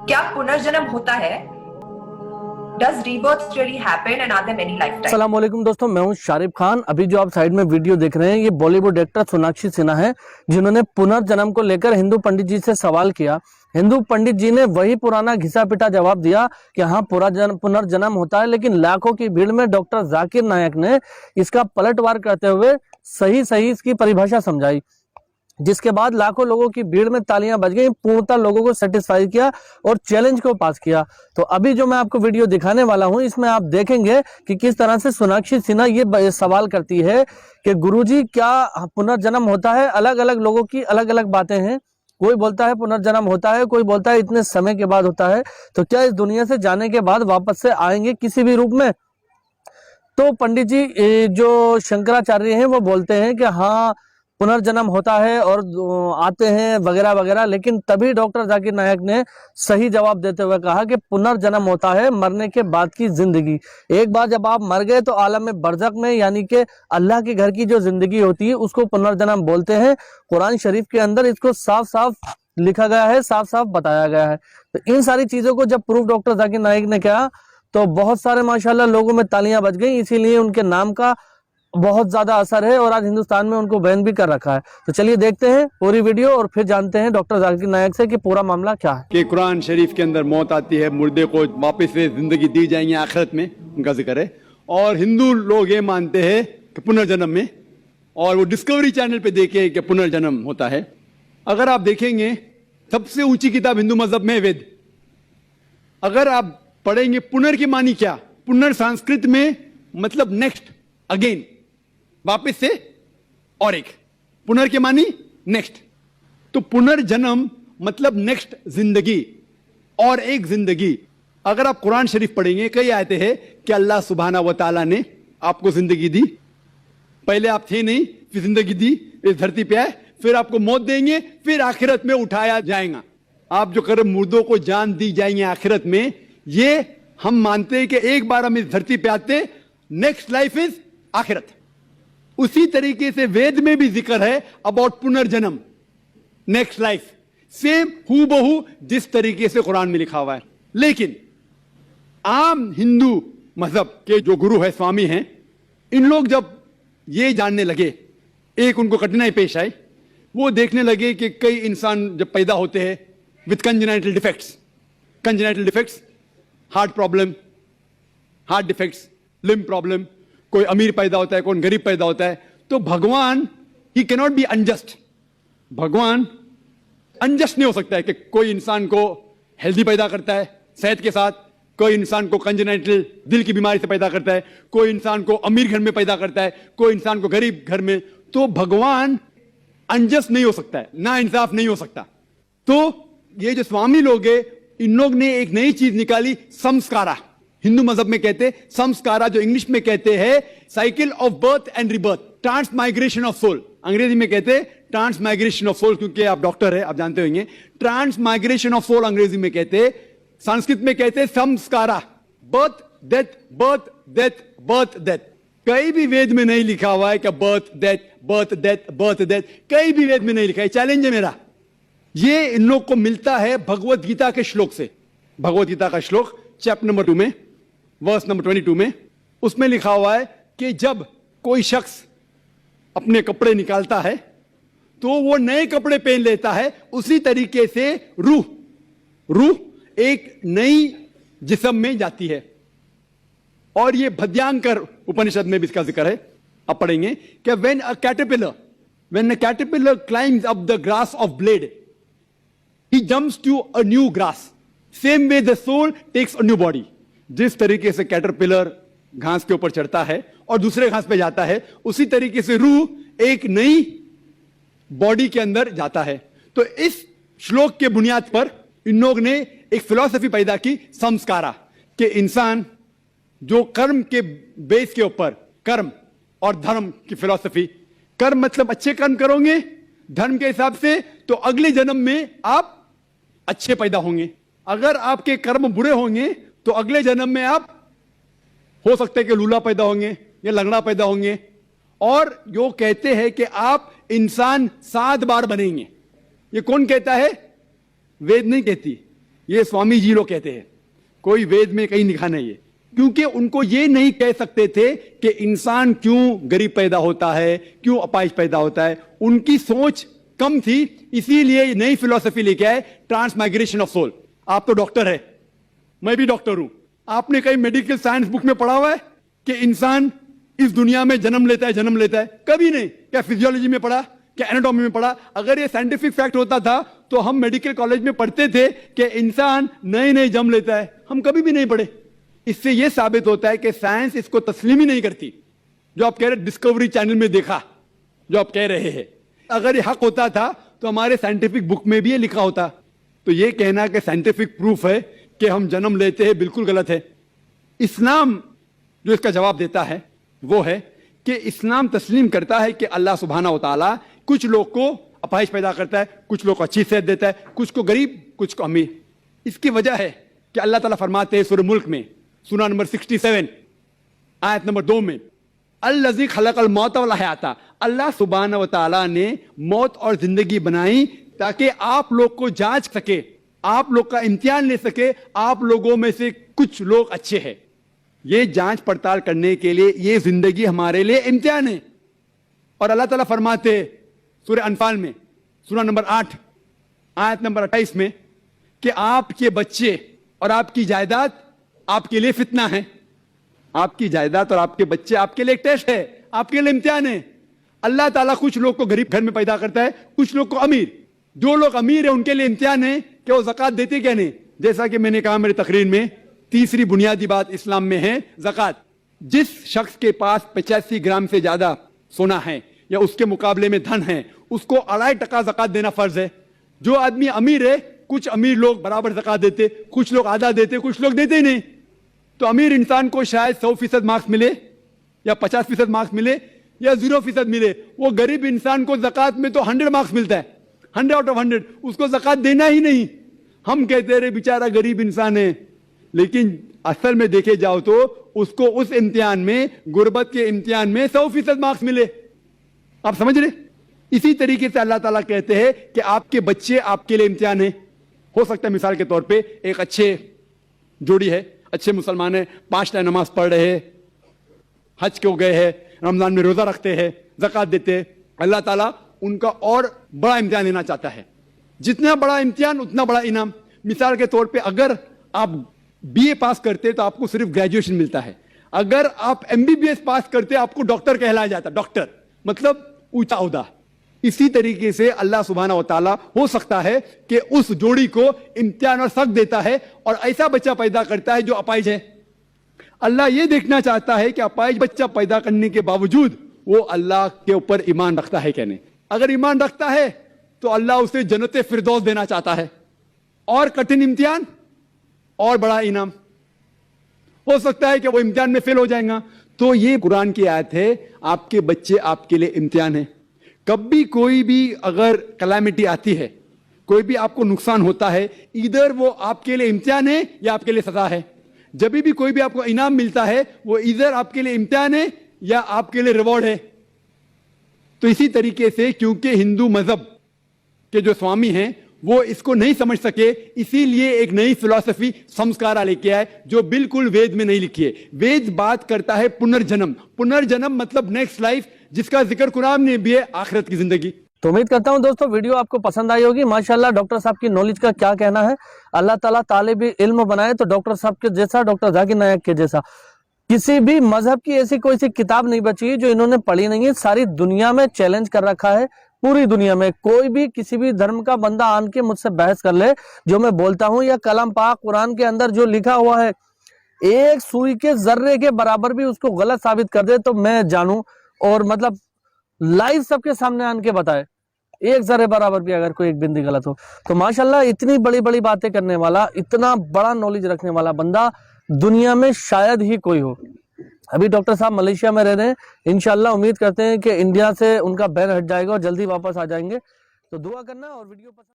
क्या पुनर्जन्म होता है? Does rebirth really happen and are there many lifetimes? अस्सलाम वालेकुम दोस्तों, मैं हूं शारिफ खान। अभी जो आप साइड में वीडियो देख रहे हैं ये बॉलीवुड एक्टर सोनाक्षी सिन्हा है, जिन्होंने पुनर्जन्म को लेकर हिंदू पंडित जी से सवाल किया। हिंदू पंडित जी ने वही पुराना घिसा पिटा जवाब दिया कि हाँ पुनर्जन्म होता है, लेकिन लाखों की भीड़ में डॉक्टर जाकिर नायक ने इसका पलटवार करते हुए सही इसकी परिभाषा समझाई, जिसके बाद लाखों लोगों की भीड़ में तालियां बज गई। पूर्णतः लोगों को सेटिस्फाई किया और चैलेंज को पास किया। तो अभी जो मैं आपको वीडियो दिखाने वाला हूं, इसमें आप देखेंगे कि किस तरह से सोनाक्षी सिन्हा ये सवाल करती है कि गुरुजी क्या पुनर्जन्म होता है। अलग अलग लोगों की अलग अलग बातें हैं। कोई बोलता है पुनर्जन्म होता है, कोई बोलता है इतने समय के बाद होता है। तो क्या इस दुनिया से जाने के बाद वापस से आएंगे किसी भी रूप में? तो पंडित जी जो शंकराचार्य हैं वो बोलते हैं कि हाँ पुनर्जन्म होता है और आते हैं वगैरह वगैरह, लेकिन तभी डॉक्टर जाकिर नायक ने सही जवाब देते हुए कहा कि पुनर्जन्म होता है मरने के बाद की जिंदगी। एक बार जब आप मर गए तो आलम बरज़ख में, यानी कि अल्लाह के घर की जो जिंदगी होती है उसको पुनर्जन्म बोलते हैं। कुरान शरीफ के अंदर इसको साफ साफ लिखा गया है, साफ साफ बताया गया है। तो इन सारी चीजों को जब प्रूफ डॉक्टर जाकिर नायक ने किया तो बहुत सारे माशाल्लाह लोगों में तालियां बज गई। इसीलिए उनके नाम का बहुत ज्यादा असर है और आज हिंदुस्तान में उनको बैन भी कर रखा है। तो चलिए देखते हैं पूरी वीडियो और फिर जानते हैं डॉक्टर जाकिर नायक से कि पूरा मामला क्या है। कि कुरान शरीफ के अंदर मौत आती है, मुर्दे को वापस से जिंदगी दी जाएंगी आखिरत में, उनका जिक्र है। और हिंदू लोग ये मानते हैं कि पुनर्जन्म में, और वो डिस्कवरी चैनल पे देखे कि पुनर्जन्म होता है। अगर आप देखेंगे सबसे ऊंची किताब हिंदू मजहब में वेद, अगर आप पढ़ेंगे पुनर की मानी क्या, पुनर संस्कृत में मतलब नेक्स्ट, अगेन, वापस से, और एक, पुनर के मानी नेक्स्ट। तो पुनर्जन्म मतलब नेक्स्ट जिंदगी और एक जिंदगी। अगर आप कुरान शरीफ पढ़ेंगे कई आयतें हैं कि अल्लाह सुब्हाना व तआला ने आपको जिंदगी दी, पहले आप थे नहीं, फिर जिंदगी दी, इस धरती पे आए, फिर आपको मौत देंगे, फिर आखिरत में उठाया जाएगा। आप जो कर मुर्दों को जान दी जाएंगे आखिरत में, ये हम मानते हैं कि एक बार हम इस धरती पे आते, नेक्स्ट लाइफ इज आखिरत। उसी तरीके से वेद में भी जिक्र है अबाउट पुनर्जन्म, नेक्स्ट लाइफ, सेम हूबहू जिस तरीके से कुरान में लिखा हुआ है। लेकिन आम हिंदू मजहब के जो गुरु है, स्वामी हैं, इन लोग जब ये जानने लगे, एक उनको कठिनाई पेश आई, वो देखने लगे कि कई इंसान जब पैदा होते हैं with congenital defects, heart problem, heart defects, limb problem, कोई अमीर पैदा होता है, कोई गरीब पैदा होता है, तो भगवान he can not be unjust. भगवान अनजस्ट नहीं हो सकता है कि कोई इंसान को हेल्दी पैदा करता है सेहत के साथ, कोई इंसान को कंजेनाइटल दिल की बीमारी से पैदा करता है, कोई इंसान को अमीर घर में पैदा करता है, कोई इंसान को गरीब घर में। तो भगवान अनजस्ट नहीं हो सकता है, ना इंसाफ नहीं हो सकता। तो ये जो स्वामी लोग हैं, इन लोग ने एक नई चीज निकाली, संस्कारा। हिंदू मजहब में कहते हैं संस्कारा, जो इंग्लिश में कहते हैं cycle of birth and rebirth, transmigration of soul. अंग्रेजी में कहते हैं ट्रांसमाइग्रेशन ऑफ सोल, क्योंकि आप डॉक्टर है, आप जानते होंगे। ट्रांसमाइग्रेशन ऑफ सोल अंग्रेजी में कहते हैं, संस्कृत में कहते हैं संस्कारा, birth death, birth death, birth death. कहीं भी वेद में नहीं लिखा हुआ है कि birth death, birth death, birth death, कहीं भी वेद में नहीं लिखा है। चैलेंज है मेरा, ये इन लोग को मिलता है भगवत गीता के श्लोक से। भगवत गीता का श्लोक चैप्टर नंबर 2 में, वर्स नंबर 22 में, उसमें लिखा हुआ है कि जब कोई शख्स अपने कपड़े निकालता है तो वो नए कपड़े पहन लेता है। उसी तरीके से रूह एक नई जिस्म में जाती है। और ये भद्यांकर उपनिषद में भी इसका जिक्र है, आप पढ़ेंगे कि when a caterpillar climbs up the grass of blade, he jumps to a new grass. Same way the soul takes a new body. जिस तरीके से कैटरपिलर घास के ऊपर चढ़ता है और दूसरे घास पे जाता है, उसी तरीके से रूह एक नई बॉडी के अंदर जाता है। तो इस श्लोक के बुनियाद पर इन लोग ने एक फिलॉसफी पैदा की, संस्कारा, कि इंसान जो कर्म के बेस के ऊपर, कर्म और धर्म की फिलॉसफी, कर्म मतलब अच्छे कर्म करोगे धर्म के हिसाब से तो अगले जन्म में आप अच्छे पैदा होंगे। अगर आपके कर्म बुरे होंगे तो अगले जन्म में आप हो सकता है कि लूला पैदा होंगे या लंगड़ा पैदा होंगे। और जो कहते हैं कि आप इंसान 7 बार बनेंगे, ये कौन कहता है? वेद नहीं कहती, ये स्वामी जी लोग कहते हैं, कोई वेद में कहीं लिखा नहीं है। क्योंकि उनको ये नहीं कह सकते थे कि इंसान क्यों गरीब पैदा होता है, क्यों अपाहिज पैदा होता है। उनकी सोच कम थी, इसीलिए नई फिलॉसफी लेके आए, ट्रांसमाइग्रेशन ऑफ सोल। आप तो डॉक्टर है, मैं भी डॉक्टर हूं। आपने कहीं मेडिकल साइंस बुक में पढ़ा हुआ है कि इंसान इस दुनिया में जन्म लेता है? कभी नहीं। क्या फिजियोलॉजी में पढ़ा, क्या एनाटॉमी में पढ़ा? अगर ये साइंटिफिक फैक्ट होता था तो हम मेडिकल कॉलेज में पढ़ते थे कि इंसान नए जन्म लेता है। हम कभी भी नहीं पढ़े। इससे यह साबित होता है कि साइंस इसको तस्लीम ही नहीं करती। जो आप कह रहे डिस्कवरी चैनल में देखा, जो आप कह रहे हैं, अगर ये हक होता था तो हमारे साइंटिफिक बुक में भी ये लिखा होता। तो ये कहना कि साइंटिफिक प्रूफ है कि हम जन्म लेते हैं, बिल्कुल गलत है। इस्लाम जो इसका जवाब देता है वो है कि इस्लाम तस्लीम करता है कि अल्लाह सुब्हाना व तआला कुछ लोग को अपाहिज पैदा करता है, कुछ लोग को अच्छी सेहत देता है, कुछ को गरीब, कुछ को अमीर। इसकी वजह है कि अल्लाह ताला फरमाते हैं सूरह मुल्क में, सूरा नंबर 67 आयत नंबर 2 में, अल्लज़ी खलक़ल मौत वल हयाता, अल्लाह सुब्हाना व तआला ने मौत और जिंदगी बनाई ताकि आप लोग को जांच सके, आप लोग का इम्तिहान ले सके, आप लोगों में से कुछ लोग अच्छे हैं। ये जांच पड़ताल करने के लिए ये जिंदगी हमारे लिए इम्तिहान है। और अल्लाह ताला फरमाते सूरह अनफाल में सूरा नंबर 8 आयत नंबर 28 में कि आपके बच्चे और आपकी जायदाद आपके लिए फितना है। आपकी जायदाद और आपके बच्चे आपके लिए एक टेस्ट है, आपके लिए इम्तिहान है। अल्लाह ताला कुछ लोग को गरीब घर में पैदा करता है, कुछ लोग को अमीर। जो लोग अमीर है उनके लिए इम्तिहान है कि वो ज़कात देते क्या नहीं। जैसा कि मैंने कहा मेरी तकरीर में, तीसरी बुनियादी बात इस्लाम में है ज़कात। जिस शख्स के पास 85 ग्राम से ज्यादा सोना है या उसके मुकाबले में धन है, उसको 2.5% ज़कात देना फर्ज है। जो आदमी अमीर है, कुछ अमीर लोग बराबर ज़कात देते, कुछ लोग आधा देते, कुछ लोग देते ही नहीं। तो अमीर इंसान को शायद 100% मार्क्स मिले या 50% मार्क्स मिले या 0% मिले। वो गरीब इंसान को ज़कात में तो 100 मार्क्स मिलता है, 100 आउट ऑफ 100। उसको ज़कात देना ही नहीं। हम कहते रहे बेचारा गरीब इंसान है, लेकिन असल में देखे जाओ तो उसको उस इम्तिहान में, गुर्बत के इम्तिहान में 100% मार्क्स मिले। आप समझ रहे? इसी तरीके से अल्लाह ताला कहते हैं कि आपके बच्चे आपके लिए इम्तिहान है। हो सकता है मिसाल के तौर पे एक अच्छे जोड़ी है, अच्छे मुसलमान है, 5 टाइम नमाज पढ़ रहे हैं, हज को गए हैं, रमजान में रोजा रखते हैं, ज़कात देते हैं। अल्लाह ताला उनका और बड़ा इम्तिहान लेना चाहता है। जितना बड़ा इम्तिहान उतना बड़ा इनाम। मिसाल के तौर पे अगर आप बीए पास करते तो आपको सिर्फ ग्रेजुएशन मिलता है। अगर आप एमबीबीएस पास करते आपको डॉक्टर कहलाया जाता। डॉक्टर मतलब ऊंचा ओहदा। इसी तरीके से अल्लाह सुब्हाना व तआला हो सकता है कि उस जोड़ी को इम्तिहान और सख्त देता है और ऐसा बच्चा पैदा करता है जो अपाहिज है। अल्लाह यह देखना चाहता है कि अपाहिज बच्चा पैदा करने के बावजूद वो अल्लाह के ऊपर ईमान रखता है क्या नहीं। अगर ईमान रखता है तो अल्लाह उसे जन्नत फिरदौस देना चाहता है। और कठिन इम्तिहान और बड़ा इनाम। हो सकता है कि वो इम्तिहान में फेल हो जाएगा। तो ये कुरान की आयत है, आपके बच्चे आपके लिए इम्तिहान है। कभी कोई भी अगर कलामिटी आती है, कोई भी आपको नुकसान होता है, इधर वो आपके लिए इम्तिहान है या आपके लिए सजा है। जब भी कोई भी आपको इनाम मिलता है, वो इधर आपके लिए इम्तिहान है या आपके लिए रिवॉर्ड है। तो इसी तरीके से क्योंकि हिंदू मजहब के जो स्वामी हैं वो इसको नहीं समझ सके, इसीलिए एक नई फिलॉसफी संस्कारा लेके आए जो बिल्कुल वेद में नहीं लिखी है। वेद बात करता है पुनर्जन्म। पुनर्जन्म मतलब नेक्स्ट लाइफ, जिसका जिक्र कुरान में भी है, आखिरत की जिंदगी। तो उम्मीद करता हूं दोस्तों वीडियो आपको पसंद आई होगी। माशाल्लाह डॉक्टर साहब की नॉलेज का क्या कहना है। अल्लाह ताला तालिब इल्म बनाए तो डॉक्टर साहब के जैसा, डॉक्टर जाकिर नायक के जैसा। किसी भी मजहब की ऐसी कोई सी किताब नहीं बची है जो इन्होंने पढ़ी नहीं है। सारी दुनिया में चैलेंज कर रखा है। पूरी दुनिया में कोई भी किसी भी धर्म का बंदा आन के मुझसे बहस कर ले जो मैं बोलता हूं, या कलम पाक कुरान के अंदर जो लिखा हुआ है एक सुई के जर्रे के बराबर भी उसको गलत साबित कर दे तो मैं जानूं और मतलब लाइव सबके सामने आन के बताए, एक जर्रे बराबर भी अगर कोई एक बिंदी गलत हो। तो माशाल्लाह इतनी बड़ी बड़ी बातें करने वाला, इतना बड़ा नॉलेज रखने वाला बंदा दुनिया में शायद ही कोई हो। अभी डॉक्टर साहब मलेशिया में रह रहे हैं। इंशाल्लाह उम्मीद करते हैं कि इंडिया से उनका बैन हट जाएगा और जल्दी वापस आ जाएंगे। तो दुआ करना और वीडियो पसंद